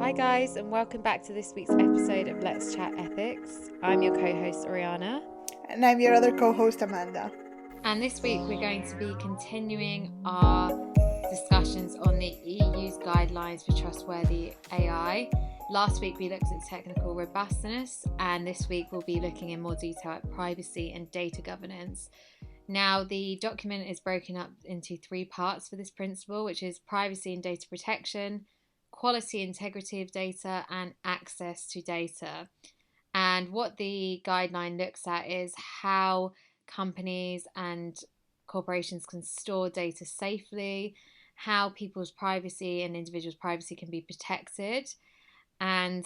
Hi guys, and welcome back to this week's episode of Let's Chat Ethics. I'm your co-host Oriana. And I'm your other co-host Amanda. And this week we're going to be continuing our discussions on the EU's guidelines for trustworthy AI. Last week we looked at technical robustness, and this week we'll be looking in more detail at privacy and data governance. Now, the document is broken up into three parts for this principle, which is privacy and data protection, quality integrity of data, and access to data. And what the guideline looks at is how companies and corporations can store data safely, how people's privacy and individuals' privacy can be protected, and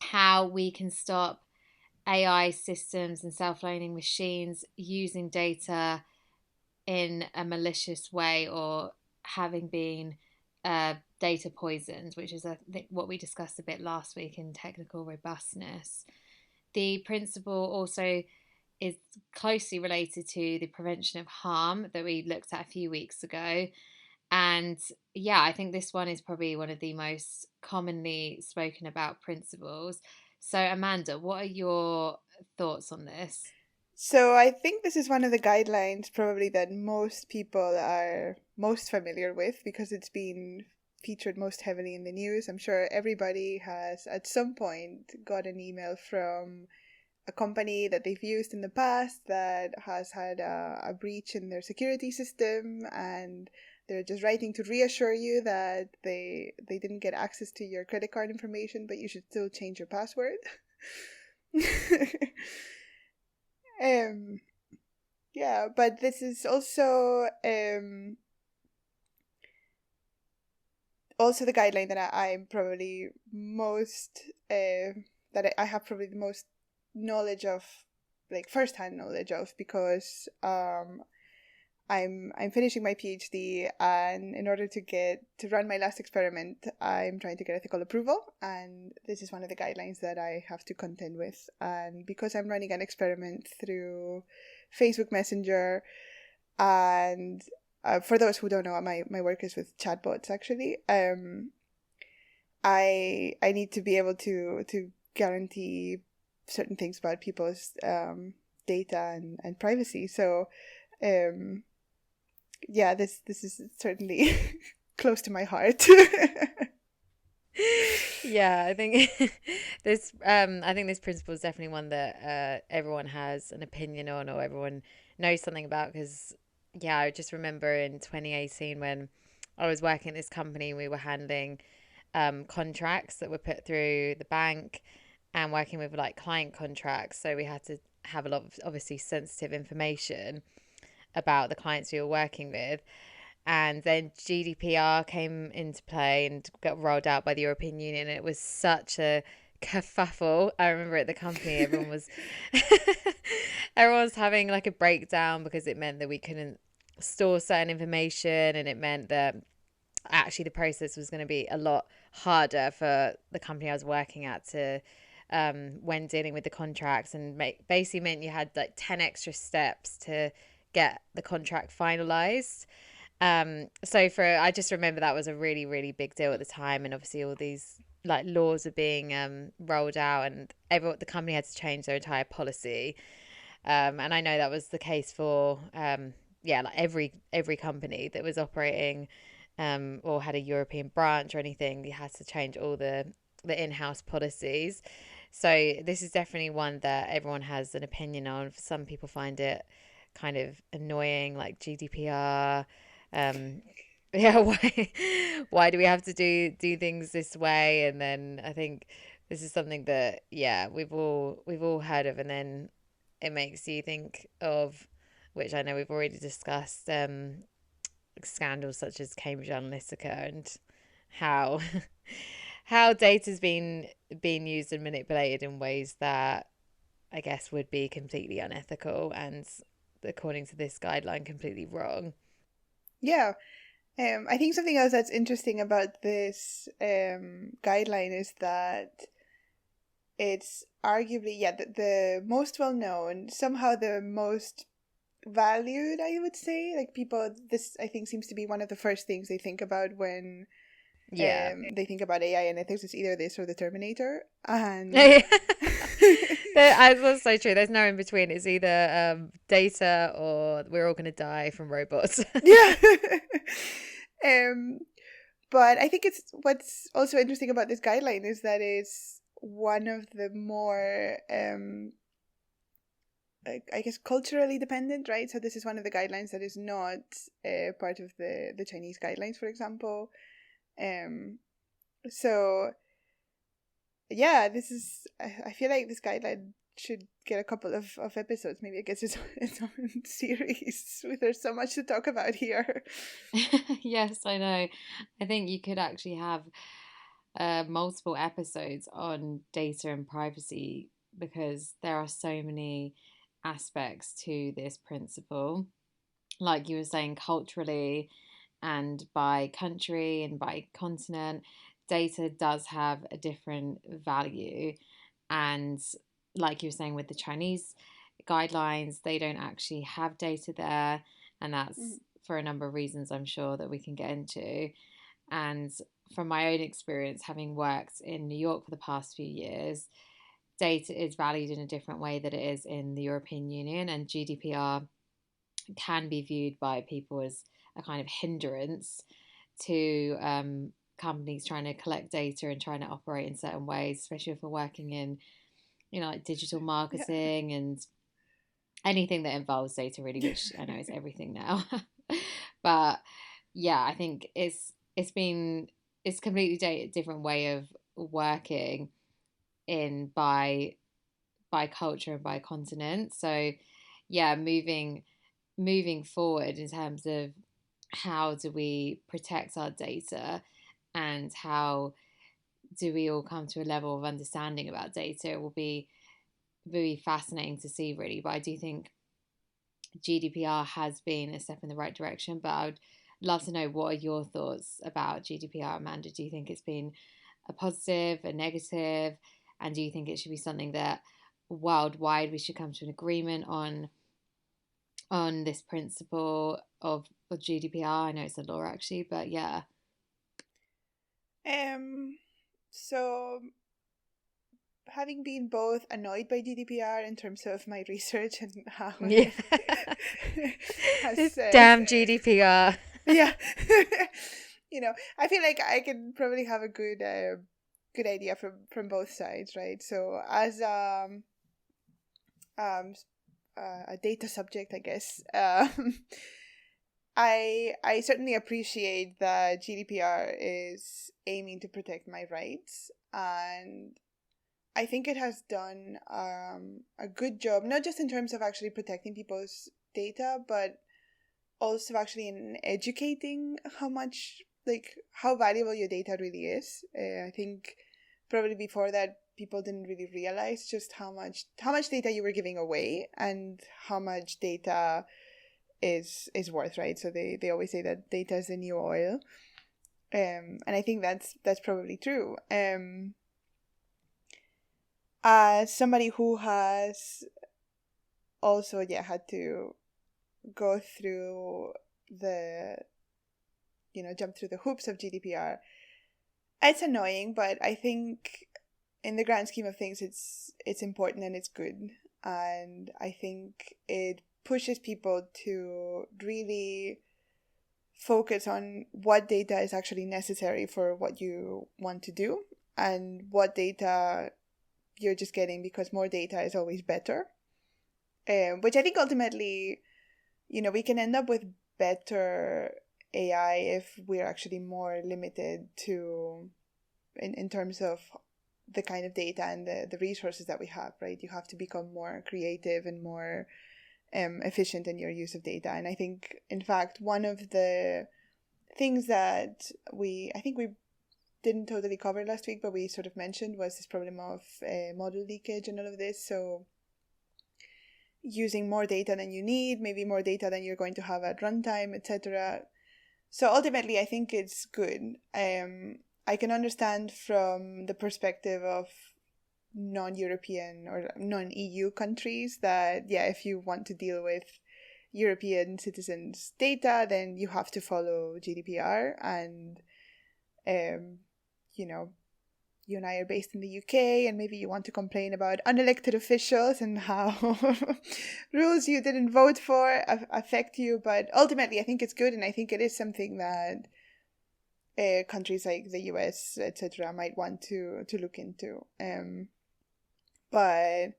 how we can stop AI systems and self-learning machines using data in a malicious way or having been data poisoned, which is what we discussed a bit last week in technical robustness. The principle also is closely related to the prevention of harm that we looked at a few weeks ago. And yeah, I think this one is probably one of the most commonly spoken about principles. So Amanda, what are your thoughts on this? So I think this is one of the guidelines probably that most people are most familiar with because it's been featured most heavily in the news. I'm sure everybody has at some point got an email from a company that they've used in the past that has had a breach in their security system, and they're just writing to reassure you that they didn't get access to your credit card information, but you should still change your password. Yeah, but this is also the guideline that I'm probably most that I have probably the most knowledge of, like first-hand knowledge of, because I'm finishing my PhD, and in order to run my last experiment, I'm trying to get ethical approval, and this is one of the guidelines that I have to contend with. And because I'm running an experiment through Facebook Messenger, and for those who don't know, my work is with chatbots actually. I need to be able to guarantee certain things about people's data and privacy. So yeah, this is certainly close to my heart. Yeah, I think this principle is definitely one that everyone has an opinion on, or everyone knows something about. Because yeah, I just remember in 2018 when I was working at this company, we were handling contracts that were put through the bank and working with like client contracts. So we had to have a lot of obviously sensitive information about the clients we were working with. And then GDPR came into play and got rolled out by the European Union. It was such a kerfuffle. I remember at the company, everyone was having like a breakdown because it meant that we couldn't store certain information, and it meant that actually the process was going to be a lot harder for the company I was working at to when dealing with the contracts, and basically meant you had like 10 extra steps to get the contract finalized. I just remember that was a really, really big deal at the time. And obviously all these like laws are being rolled out, and the company had to change their entire policy. And I know that was the case for, like every company that was operating or had a European branch or anything. You had to change all the in-house policies. So this is definitely one that everyone has an opinion on. Some people find it kind of annoying, like GDPR. Yeah, why do we have to do things this way? And then I think this is something that we've all heard of, and then it makes you think of, which I know we've already discussed, scandals such as Cambridge Analytica, and how how data's been used and manipulated in ways that I guess would be completely unethical and, according to this guideline, completely wrong. Yeah. I think something else that's interesting about this guideline is that it's arguably, the most well known, somehow the most valued, I would say. Like people, this I think seems to be one of the first things they think about when Yeah. They think about AI and ethics as either this or the Terminator, and That's so true. There's no in between. It's either data or we're all going to die from robots. yeah. um, but I think it's what's also interesting about this guideline is that it's one of the more I guess culturally dependent, right? So this is one of the guidelines that is not part of the Chinese guidelines, for example. Um, so yeah, this is I feel like this guideline should get a couple of episodes. Maybe it gets its own series. There's so much to talk about here. Yes, I know. I think you could actually have multiple episodes on data and privacy because there are so many aspects to this principle. Like you were saying, culturally and by country and by continent, data does have a different value. And like you were saying with the Chinese guidelines, they don't actually have data there. And Mm-hmm. that's for a number of reasons I'm sure that we can get into. And from my own experience, having worked in New York for the past few years, data is valued in a different way that it is in the European Union, and GDPR can be viewed by people as a kind of hindrance to companies trying to collect data and trying to operate in certain ways, especially if we're working in, like digital Yeah. marketing and anything that involves data, really, which I know is everything now. But yeah, I think it's completely different way of working in by culture and by continent. So yeah, moving forward in terms of how do we protect our data and how do we all come to a level of understanding about data, it will be really fascinating to see, really. But I do think GDPR has been a step in the right direction. But I would love to know, what are your thoughts about GDPR, Amanda? Do you think it's been a positive, a negative, and do you think it should be something that worldwide we should come to an agreement on this principle of GDPR? I know it's a law actually, but yeah. Um. So having been both annoyed by GDPR in terms of my research and how Yeah. it has This damn GDPR. yeah. I feel like I can probably have a good idea from both sides, right? So as um a data subject, I guess, I certainly appreciate that GDPR is aiming to protect my rights, and I think it has done a good job, not just in terms of actually protecting people's data, but also actually in educating how valuable your data really is. I think probably before that people didn't really realize just how much data you were giving away and how much data is worth, right? So they always say that data is the new oil, and I think that's probably true. As somebody who has also had to go through the jump through the hoops of GDPR, it's annoying, but I think in the grand scheme of things it's important and it's good, and I think it pushes people to really focus on what data is actually necessary for what you want to do and what data you're just getting because more data is always better. Which I think ultimately, we can end up with better AI if we're actually more limited to, in terms of the kind of data and the resources that we have, right? You have to become more creative and more efficient in your use of data. And I think, in fact, one of the things that I think we didn't totally cover last week, but we sort of mentioned, was this problem of model leakage and all of this. So using more data than you need, maybe more data than you're going to have at runtime, etc. So ultimately, I think it's good. I can understand from the perspective of non-European or non-EU countries that, if you want to deal with European citizens' data, then you have to follow GDPR. And um, you know, you and I are based in the UK, and maybe you want to complain about unelected officials and how rules you didn't vote for affect you. But ultimately, I think it's good, and I think it is something that countries like the US, etc., might want to look into. But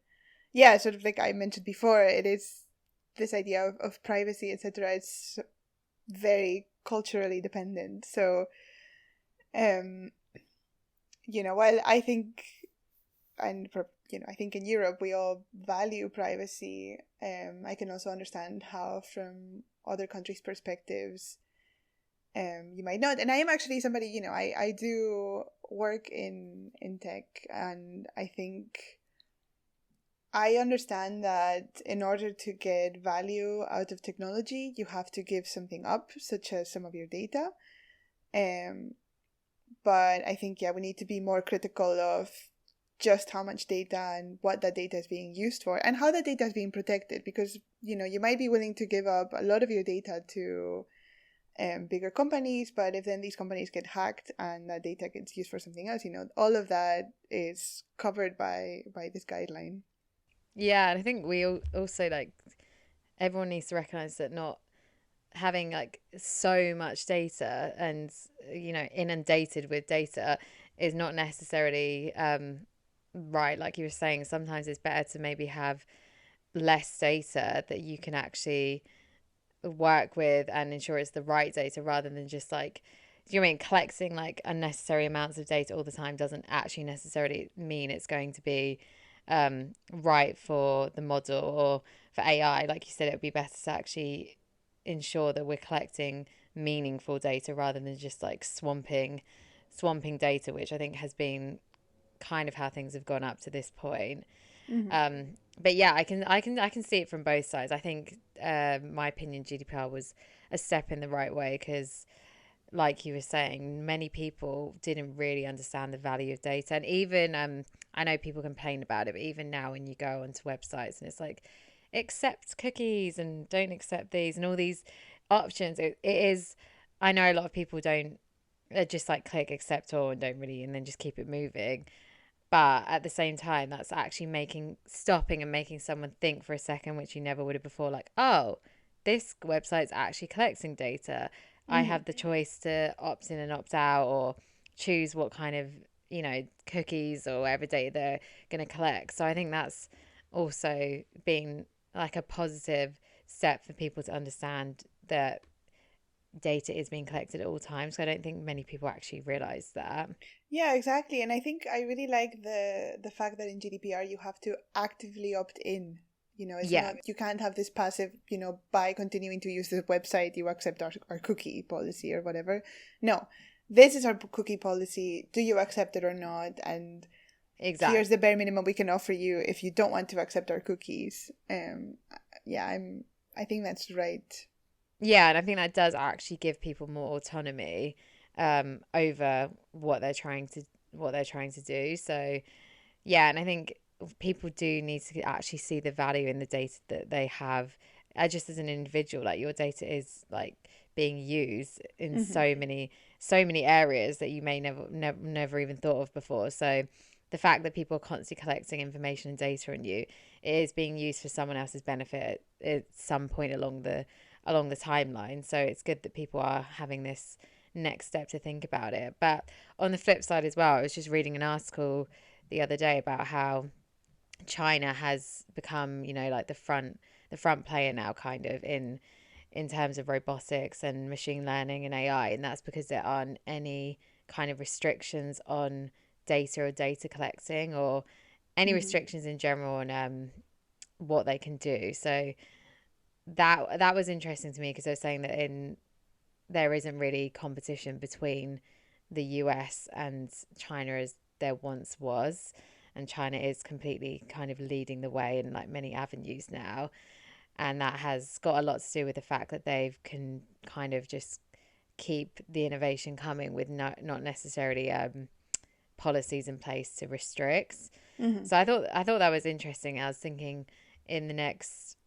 yeah, sort of like I mentioned before, it is this idea of privacy, etc. It's very culturally dependent. So, um, while I think, and for, I think in Europe we all value privacy. I can also understand how, from other countries' perspectives, you might not. And I am actually somebody, I do work in tech, and I think I understand that in order to get value out of technology, you have to give something up, such as some of your data. Um, but I think, yeah, we need to be more critical of just how much data and what that data is being used for and how that data is being protected. Because, you might be willing to give up a lot of your data to bigger companies, but if then these companies get hacked and that data gets used for something else, all of that is covered by this guideline. Yeah, and I think we also like everyone needs to recognize that not having like so much data and inundated with data is not necessarily right. Like you were saying, sometimes it's better to maybe have less data that you can actually work with and ensure it's the right data rather than just like, do you mean collecting like unnecessary amounts of data all the time doesn't actually necessarily mean it's going to be right for the model or for AI. Like you said, it would be better to actually ensure that we're collecting meaningful data rather than just like swamping data, which I think has been kind of how things have gone up to this point. Mm-hmm. But yeah, I can see it from both sides. I think, my opinion, GDPR was a step in the right way because, like you were saying, many people didn't really understand the value of data, and even I know people complain about it, but even now when you go onto websites and it's like accept cookies and don't accept these and all these options, it is. I know a lot of people don't just like click accept all and don't really, and then just keep it moving, but at the same time that's actually stopping and making someone think for a second, which you never would have before, like, oh, this website's actually collecting data. I Mm-hmm. have the choice to opt in and opt out or choose what kind of cookies or whatever data they're going to collect. So I think that's also been like a positive step for people to understand that data is being collected at all times. So I don't think many people actually realize that. Yeah, exactly. And I think I really like the fact that in GDPR you have to actively opt in. It's Yeah, not, you can't have this passive, by continuing to use the website, you accept our cookie policy or whatever. No, this is our cookie policy. Do you accept it or not? And here's exactly. the bare minimum we can offer you if you don't want to accept our cookies. Yeah, I think that's right. Yeah, and I think that does actually give people more autonomy over what they're trying to do. So yeah, and I think people do need to actually see the value in the data that they have, just as an individual. Like your data is like being used in Mm-hmm. so many areas that you may never even thought of before. So the fact that people are constantly collecting information and data on you, it is being used for someone else's benefit at some point along the timeline. So it's good that people are having this next step to think about it. But on the flip side as well, I was just reading an article the other day about how China has become, like the front player now, kind of in terms of robotics and machine learning and AI, and that's because there aren't any kind of restrictions on data or data collecting or any Mm-hmm. restrictions in general on what they can do. So that was interesting to me because I was saying that there isn't really competition between the US and China as there once was. And China is completely kind of leading the way in like many avenues now. And that has got a lot to do with the fact that they can kind of just keep the innovation coming with not necessarily policies in place to restrict. Mm-hmm. So I thought that was interesting. I was thinking in the next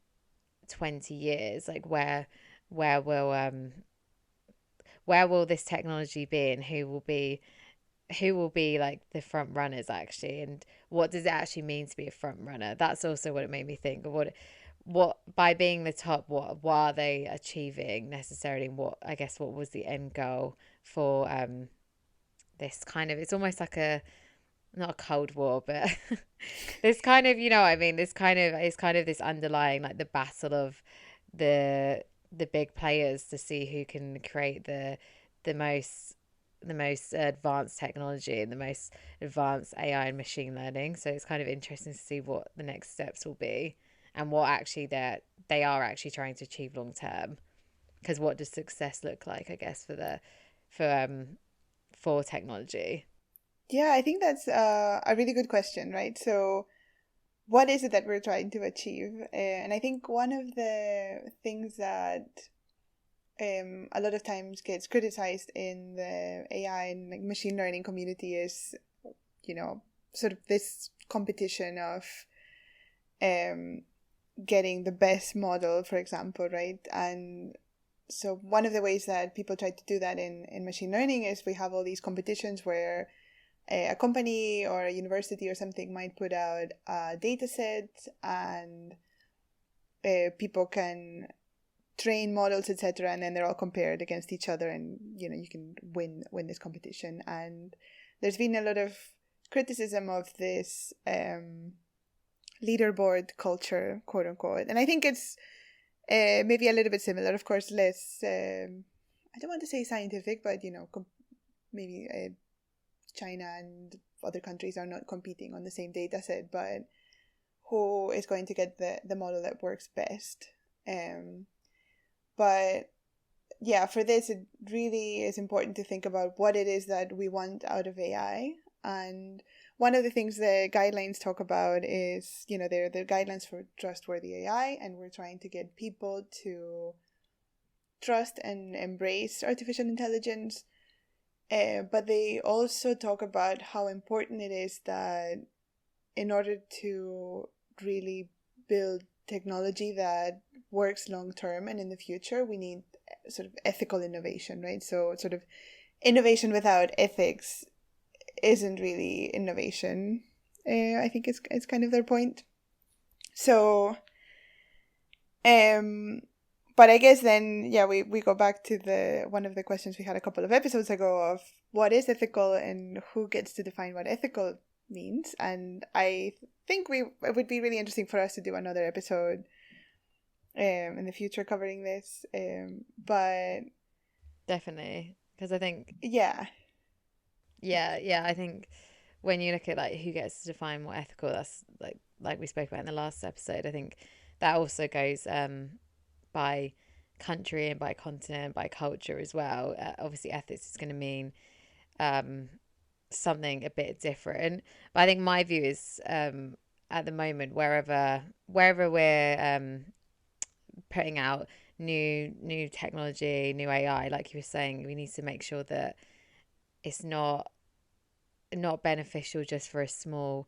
20 years, like where will where will this technology be, and who will be like the front runners actually, and what does it actually mean to be a front runner? That's also what it made me think of what by being the top, what are they achieving necessarily, and what, I guess, what was the end goal for this kind of, it's almost like a, not a cold war, but this kind of, you know what I mean, this kind of, it's kind of this underlying, like the battle of the big players to see who can create the most the most advanced technology and the most advanced AI and machine learning. So it's kind of interesting to see what the next steps will be, and what actually they are actually trying to achieve long term. Because what does success look like, I guess, for for technology? Yeah, I think that's a really good question, right? So, what is it that we're trying to achieve? And I think one of the things that a lot of times gets criticized in the AI and like machine learning community is, you know, sort of this competition of um, getting the best model, for example, right? And so one of the ways that people try to do that in machine learning is we have all these competitions where a company or a university or something might put out a data set, and people can train models, etc., and then they're all compared against each other, and you know, you can win this competition. And there's been a lot of criticism of this leaderboard culture, quote unquote, and I think it's maybe a little bit similar, of course, less I don't want to say scientific, but you know, maybe China and other countries are not competing on the same data set, but who is going to get the model that works best. But yeah, for this, it really is important to think about what it is that we want out of AI. And one of the things the guidelines talk about is, you know, they're guidelines for trustworthy AI, and we're trying to get people to trust and embrace artificial intelligence. But they also talk about how important it is that in order to really build technology that works long term and in the future, we need sort of ethical innovation, right? So, sort of innovation without ethics isn't really innovation. I think it's kind of their point. So, um, but I guess then, yeah, we go back to the one of the questions we had a couple of episodes ago of what is ethical and who gets to define what ethical means. And I think it would be really interesting for us to do another episode in the future covering this. But Definitely, because I think, yeah, yeah, I think when you look at like who gets to define what ethical, that's like we spoke about in the last episode. I think that also goes by country and by continent, by culture as well. Obviously, ethics is going to mean um, something a bit different. But I think my view is at the moment, wherever we're putting out new technology, new AI, like you were saying, we need to make sure that it's not beneficial just for a small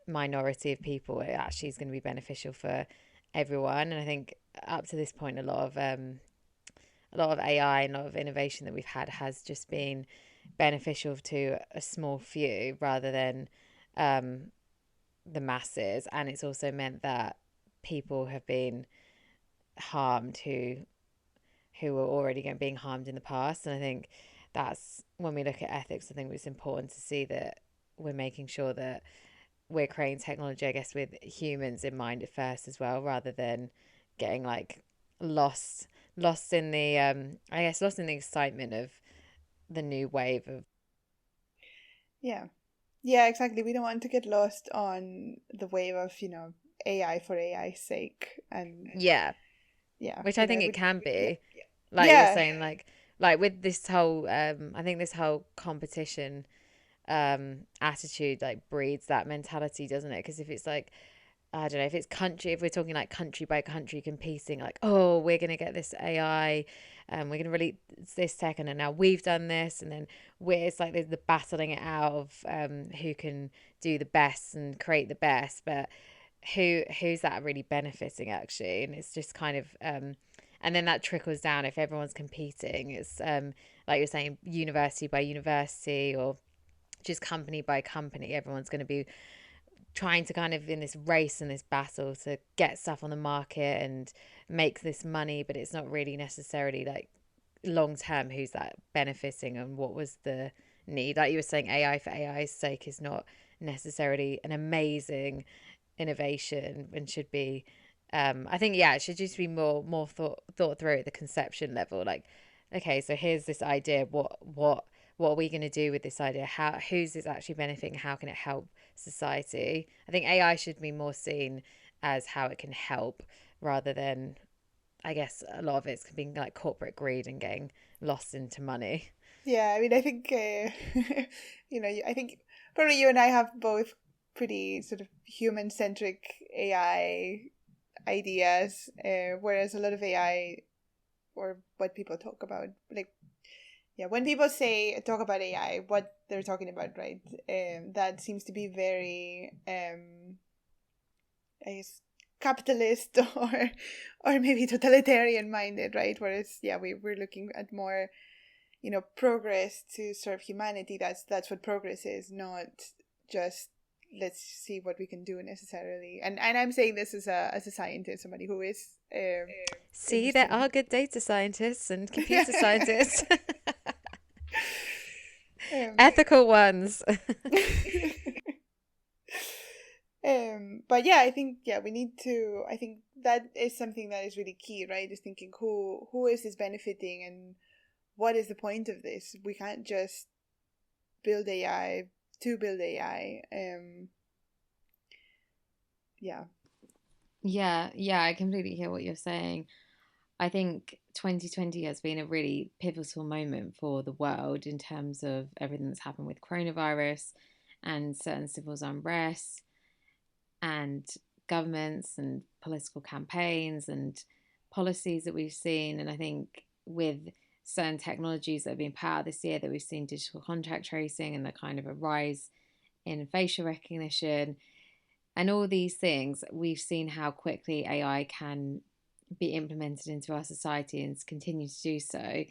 minority of people. It actually is going to be beneficial for everyone. And I think up to this point, a lot of AI and a lot of innovation that we've had has just been beneficial to a small few rather than um, the masses. And it's also meant that people have been harmed who were already being harmed in the past. And I think that's when we look at ethics, I think it's important to see that we're making sure that we're creating technology, I guess, with humans in mind at first as well, rather than getting like lost in the I guess lost in the excitement of the new wave of yeah, yeah, exactly. We don't want to get lost on the wave of, you know, AI for AI's sake, and yeah, yeah, which I you know, think it it would, can yeah, be, like you're yeah, saying, like with this whole I think this whole competition attitude like breeds that mentality, doesn't it? Because if it's like, I don't know, if it's country, if we're talking like country by country competing, like, oh, we're going to get this AI, we're going to release this tech, and then now we've done this, and then it's like there's the battling it out of who can do the best and create the best, but who's that really benefiting actually? And it's just kind of, and then that trickles down. If everyone's competing, it's like you're saying, university by university, or just company by company, everyone's going to be trying to kind of in this race and this battle to get stuff on the market and make this money, but it's not really necessarily like long term who's that benefiting and what was the need. Like you were saying, AI for AI's sake is not necessarily an amazing innovation and should be I think, yeah, it should just be more thought through at the conception level. Like, okay, so here's this idea. What are we going to do with this idea? How who's this actually benefiting? How can it help society? I think AI should be more seen as how it can help rather than, I guess, a lot of it's being like corporate greed and getting lost into money. Yeah, I mean, I think, I think probably you and I have both pretty sort of human centric AI ideas, whereas a lot of AI, or what people talk about, like, yeah, when people talk about AI, what they're talking about, right? That seems to be very, I guess, capitalist or maybe totalitarian minded, right? Whereas, yeah, we're looking at more, progress to serve humanity. That's what progress is, not just let's see what we can do necessarily. And I'm saying this as a scientist, somebody who is See, interested there in. are good data scientists and computer Yeah. scientists, um, ethical ones. but yeah, I think, yeah, we need to. I think that is something that is really key, right? Is thinking who is this benefiting, and what is the point of this? We can't just build AI to build AI. Yeah. Yeah, I completely hear what you're saying. I think 2020 has been a really pivotal moment for the world in terms of everything that's happened with coronavirus and certain civil unrest and governments and political campaigns and policies that we've seen. And I think with certain technologies that have been put out this year, that we've seen digital contact tracing and the kind of a rise in facial recognition and all these things, we've seen how quickly AI can be implemented into our society and continue to do so.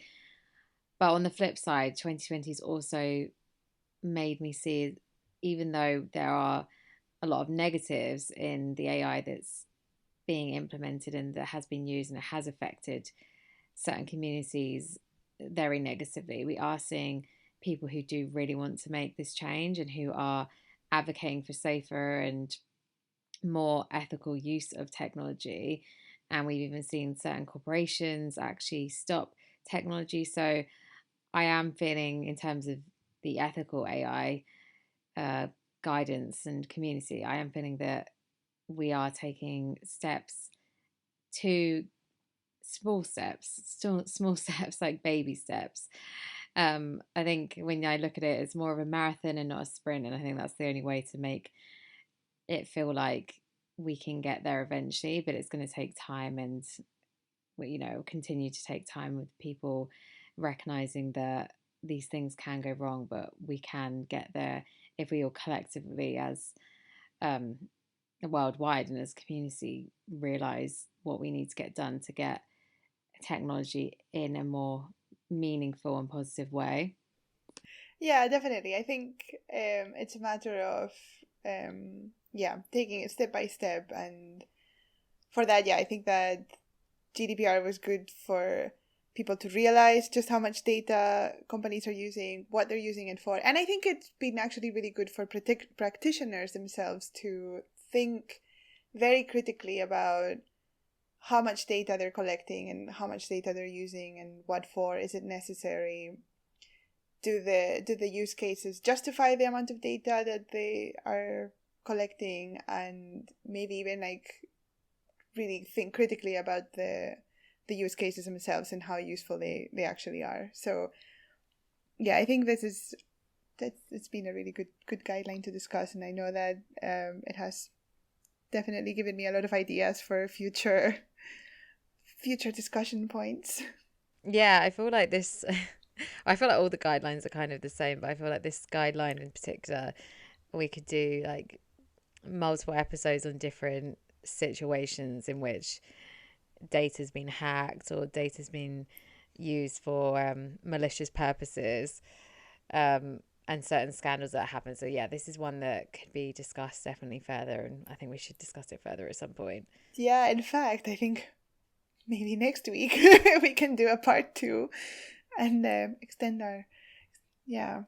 But on the flip side, 2020 has also made me see, even though there are a lot of negatives in the AI that's being implemented and that has been used and it has affected certain communities very negatively, we are seeing people who do really want to make this change and who are advocating for safer and more ethical use of technology. And we've even seen certain corporations actually stop technology. So I am feeling, in terms of the ethical AI guidance and community, I am feeling that we are taking steps to small steps, still small steps, like baby steps. I think when I look at it, it's more of a marathon and not a sprint. And I think that's the only way to make it feel like we can get there eventually, but it's going to take time and, continue to take time with people recognizing that these things can go wrong, but we can get there if we all collectively, as um, worldwide and as a community, realize what we need to get done to get technology in a more meaningful and positive way. Yeah, definitely. I think it's a matter of yeah, taking it step by step, and for that, yeah, I think that GDPR was good for people to realize just how much data companies are using, what they're using it for, and I think it's been actually really good for practitioners themselves to think very critically about how much data they're collecting and how much data they're using and what for. Is it necessary? Do the use cases justify the amount of data that they are collecting, and maybe even like really think critically about the use cases themselves and how useful they actually are. So yeah, I think it's been a really good guideline to discuss, and I know that it has definitely given me a lot of ideas for future discussion points. Yeah, I feel like this. I feel like all the guidelines are kind of the same, but I feel like this guideline in particular, we could do like multiple episodes on different situations in which data's been hacked or data's been used for malicious purposes, and certain scandals that happen. So yeah, this is one that could be discussed definitely further, and I think we should discuss it further at some point. Yeah, in fact, I think maybe next week we can do a part 2 and extend our, yeah,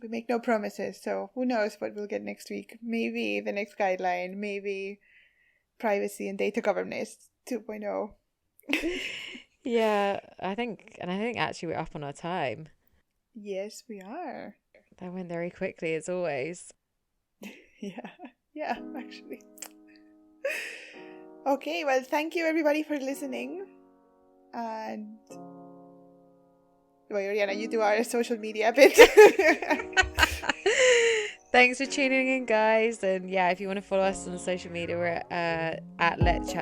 we make no promises, so who knows what we'll get next week. Maybe the next guideline, maybe privacy and data governance 2.0. Yeah, I think actually we're up on our time. Yes, we are. That went very quickly as always. Yeah, actually. Okay, well, thank you everybody for listening. And well, Oriana, you do our social media bit. Thanks for tuning in, guys. And yeah, if you want to follow us on social media, we're at Let's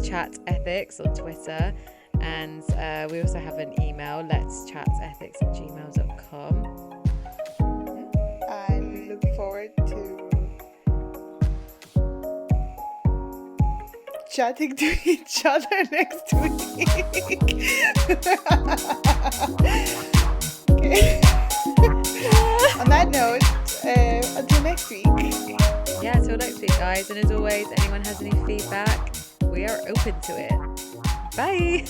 Chat Ethics on Twitter. And we also have an email, letschatethics@gmail.com. And we look forward to chatting to each other next week. Okay. On that note, until next week. Yeah, until next week, guys. And as always, anyone has any feedback, we are open to it. Bye.